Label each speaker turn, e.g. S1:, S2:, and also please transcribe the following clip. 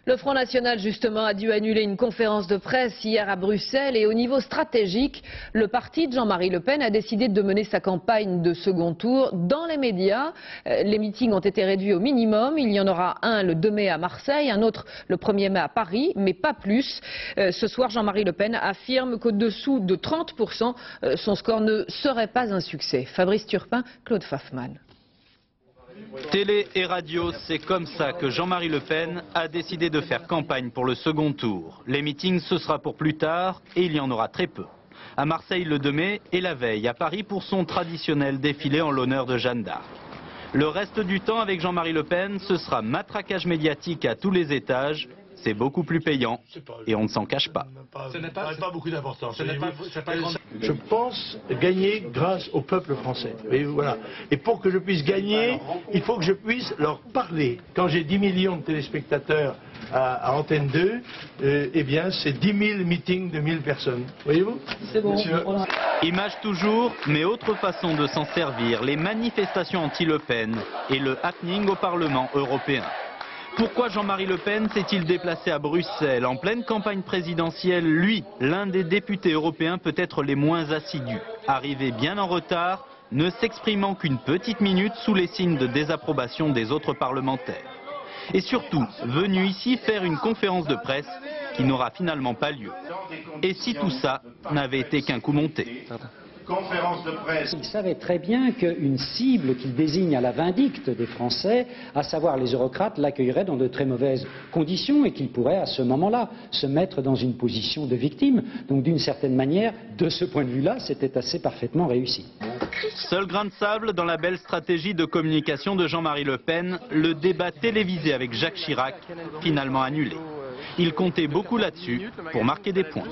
S1: Le Front National, justement, a dû annuler une conférence de presse hier à Bruxelles et au niveau stratégique, le parti de Jean-Marie Le Pen a décidé de mener sa campagne de second tour dans les médias. Les meetings ont été réduits au minimum. Il y en aura un le 2 mai à Marseille, un autre le 1er mai à Paris, mais pas plus. Ce soir, Jean-Marie Le Pen affirme qu'au-dessous de 30%, son score ne serait pas un succès. Fabrice Turpin, Claude Pfaffman.
S2: Télé et radio, c'est comme ça que Jean-Marie Le Pen a décidé de faire campagne pour le second tour. Les meetings, ce sera pour plus tard et il y en aura très peu. À Marseille le 2 mai et la veille à Paris pour son traditionnel défilé en l'honneur de Jeanne d'Arc. Le reste du temps avec Jean-Marie Le Pen, ce sera matraquage médiatique à tous les étages. C'est beaucoup plus payant et on ne s'en cache pas.
S3: Ce n'est pas beaucoup d'importance. Je pense gagner grâce au peuple français. Et voilà. Et pour que je puisse gagner, il faut que je puisse leur parler. Quand j'ai 10 millions de téléspectateurs à Antenne 2, eh bien c'est 10 000 meetings de 1000 personnes. Voyez-vous?
S1: C'est bon.
S2: Image toujours, mais autre façon de s'en servir, les manifestations anti-Le Pen et le happening au Parlement européen. Pourquoi Jean-Marie Le Pen s'est-il déplacé à Bruxelles en pleine campagne présidentielle? Lui, l'un des députés européens peut-être les moins assidus, arrivé bien en retard, ne s'exprimant qu'une petite minute sous les signes de désapprobation des autres parlementaires. Et surtout, venu ici faire une conférence de presse qui n'aura finalement pas lieu. Et si tout ça n'avait été qu'un coup monté?
S4: Conférence de presse.
S5: Il savait très bien qu'une cible qu'il désigne à la vindicte des Français, à savoir les eurocrates, l'accueillerait dans de très mauvaises conditions et qu'il pourrait à ce moment-là se mettre dans une position de victime. Donc d'une certaine manière, de ce point de vue-là, c'était assez parfaitement réussi.
S2: Seul grain de sable dans la belle stratégie de communication de Jean-Marie Le Pen, le débat télévisé avec Jacques Chirac, finalement annulé. Il comptait beaucoup là-dessus pour marquer des points.